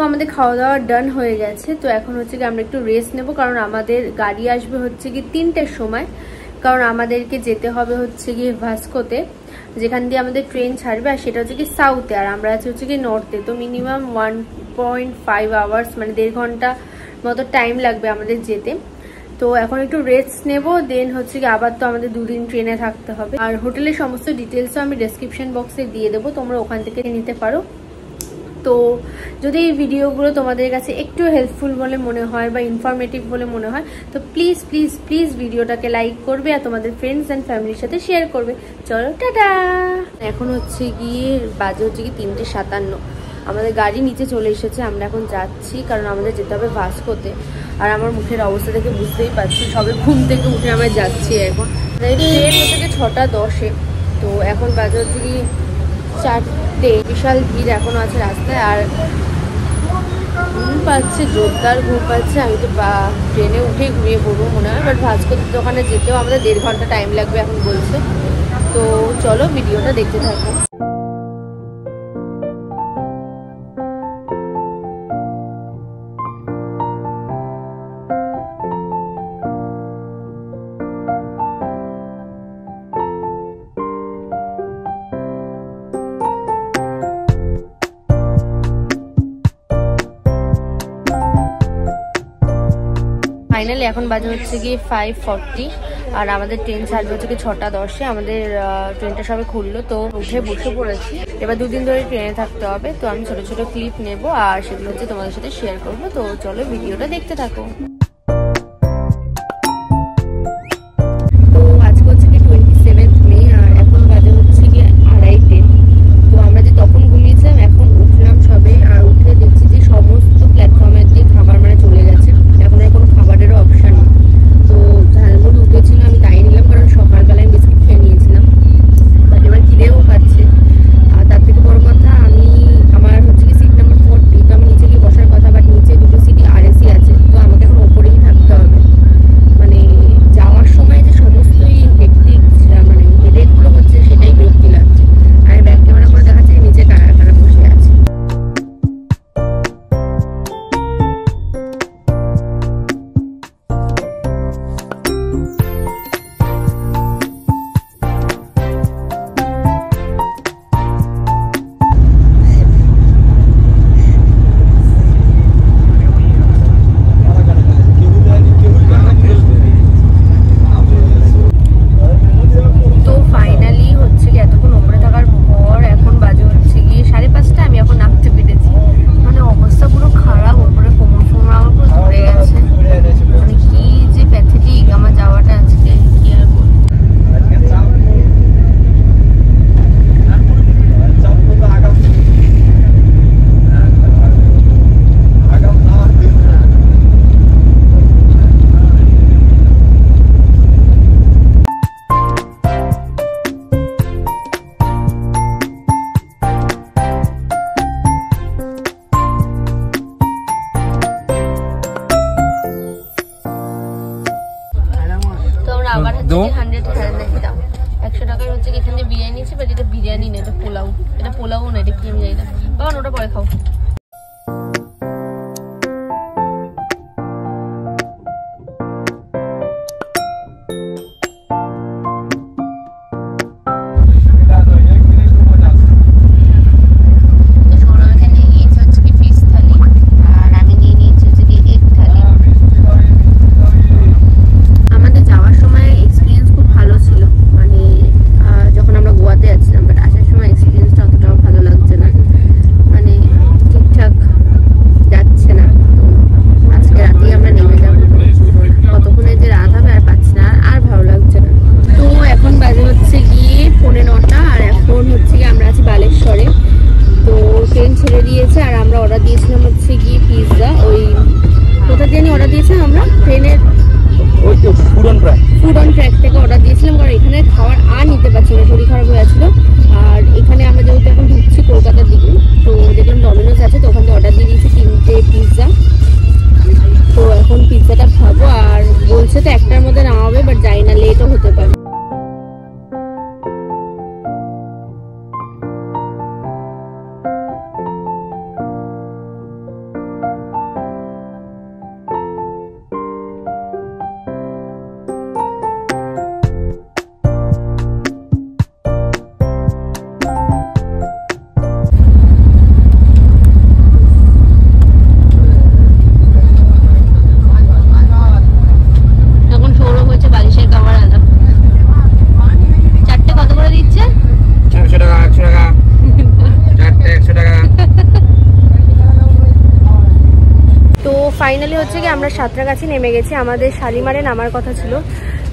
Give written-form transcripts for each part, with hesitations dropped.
আমাদের খাওয়া দাওয়া ডান হয়ে গেছে। তো এখন হচ্ছে কি আমরা একটু রেস্ট নেব, কারণ আমাদের গাড়ি আসবে হচ্ছে কি 3টের সময়, কারণ আমাদেরকে যেতে হবে হচ্ছে কি ভাস্কোতে, যেখান দিয়ে আমাদের ট্রেন ছাড়বে, আর সেটা হচ্ছে কি সাউথে, আর আমরা আছি হচ্ছে কি নর্থে। তো মিনিমাম 1.5 আওয়ার্স মানে 1.5 ঘন্টা মতো টাইম লাগবে আমাদের যেতে। তো এখন একটু রেস্ট নেব, দেন হচ্ছে কি আবার তো আমাদের 2 দিন ট্রেনে থাকতে হবে। আর হোটেলের সমস্ত ডিটেলসও আমি ডেসক্রিপশন বক্সে দিয়ে দেবো, তোমরা ওখান থেকে নিতে পারো। তো যদি এই ভিডিওগুলো তোমাদের কাছে একটু হেল্পফুল বলে মনে হয় বা ইনফরমেটিভ বলে মনে হয়, তো প্লিজ প্লিজ প্লিজ ভিডিওটাকে লাইক করবে আর তোমাদের ফ্রেন্ডস অ্যান্ড ফ্যামিলির সাথে শেয়ার করবে। চলো টাটা। এখন হচ্ছে গিয়ে বাজে হচ্ছে কি 3:57, আমাদের গাড়ি নিচে চলে এসেছে, আমরা এখন যাচ্ছি, কারণ আমাদের যেতে হবে ভাস্কোতে। আর আমার মুখের অবস্থা দেখে বুঝতেই পারছি, সবে ঘুম থেকে উঠে আমরা যাচ্ছি। এখন ট্রেন হচ্ছে কি 6:10-এ, তো এখন বাজে হচ্ছে কি 4টে। বিশাল ভিড় এখনো আছে রাস্তায়, আর ঘুম পাচ্ছে, জোরদার ঘুম পাচ্ছে। আমি তো ট্রেনে উঠেই ঘুমিয়ে পড়বো মনে হয়, বাট ভাস্কোতে দোকানে যেতেও আমাদের 1.5 ঘন্টা টাইম লাগবে এখন বলছে। তো চলো ভিডিওটা দেখতে থাকো। ফাইনালি এখন বাজে হচ্ছে গিয়ে 5:40, আর আমাদের ট্রেন ছাড়বে হচ্ছে কি 6:10-এ। আমাদের ট্রেনটা সবে খুললো, তো উঠে বসে পড়েছি। এবার 2 দিন ধরে ট্রেনে থাকতে হবে, তো আমি ছোট ছোট ক্লিপ নেব আর সেগুলো হচ্ছে তোমাদের সাথে শেয়ার করবো। তো চলো ভিডিওটা দেখতে থাকো। তো আজকে হচ্ছে কি 27 মে, আর এখন বাজে হচ্ছে গিয়ে 2:30। তো আমরা যে তখন ঘুমিয়েছিলাম, এখন উঠলাম সবে, আর উঠে দেখছি যে সমস্ত প্ল্যাটফর্মের দিয়ে খাবার মানে চলে গেছে। এখন আর কোনো খাবারেরও অপশান নেই। তো ঝালমুড়ি উঠেছিল, আমি তাই নিলাম, কারণ সকালবেলায় বিস্কিট খেয়ে নিয়েছিলাম, বাট এবার খিদেও পাচ্ছে। আর তার থেকে বড় কথা, আমার হচ্ছে কি সিট নাম্বার 40, তো আমি নিচে গিয়ে বসার কথা, বাট নিচে 2টো সিটি আরএসি আছে, তো আমাকে এখন ওপরেই থাকতে হবে। মানে যাওয়ার সময় যে সমস্তই হেক্টিক মানে হেডেকগুলো হচ্ছে, সেটাই বিরক্তি লাগছে। আর ব্যাক ক্যামেরা করে দেখাচ্ছে নিচে কারা কারা বসে আছে। আবার হচ্ছে 100 টাকার হচ্ছে এখান থেকে বিরিয়ানি নিয়েছি, বাট এটা বিরিয়ানি না, এটা পোলাও। এটা পোলাও না, এটা কি আমি জানি না। বাবা ওটা পরে খাও। ফুড অন ট্র্যাক থেকে অর্ডার দিয়েছিলাম, কারণ এখানে খাবার আর নিতে পারছি না, শরীর খারাপ হয়ে গেছিলো। আর এখানে আমরা যেহেতু এখন ঢুকছি কলকাতার দিকে, তো দেখলাম ডমিনোস আছে, তো ওখান থেকে অর্ডার দিয়ে দিয়েছি 3টে পিৎজা। তো এখন পিৎজাটা খাবো, আর বলছে তো 1টার মধ্যে নামাবে, বাট যাই না, লেটও হতে পারে। হচ্ছে কি আমরা সাঁতরাগাছি নেমে গেছি, আমাদের শালিমারে নামার কথা ছিল,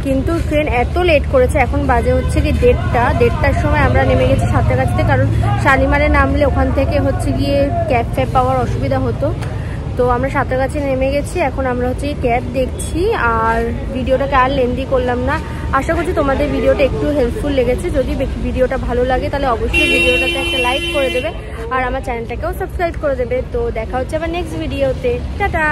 কিন্তু ট্রেন এত লেট করেছে, এখন বাজে হচ্ছে কি 1:30টার সময় আমরা নেমে গেছি সাঁতরাগাছিতে, কারণ শালিমারে নামলে ওখান থেকে হচ্ছে গিয়ে ক্যাব পাওয়ার অসুবিধা হতো। তো আমরা সাঁতরাগাছি নেমে গেছি, এখন আমরা হচ্ছে ক্যাব দেখছি। আর ভিডিওটাকে আর লেন্দি করলাম না, আশা করছি তোমাদের ভিডিওটা একটু হেল্পফুল লেগেছে। যদি ভিডিওটা ভালো লাগে তাহলে অবশ্যই ভিডিওটাতে একটা লাইক করে দেবে আর আমার চ্যানেলটাকেও সাবস্ক্রাইব করে দেবে। তো দেখা হচ্ছে আবার নেক্সট ভিডিওতে, টাটা।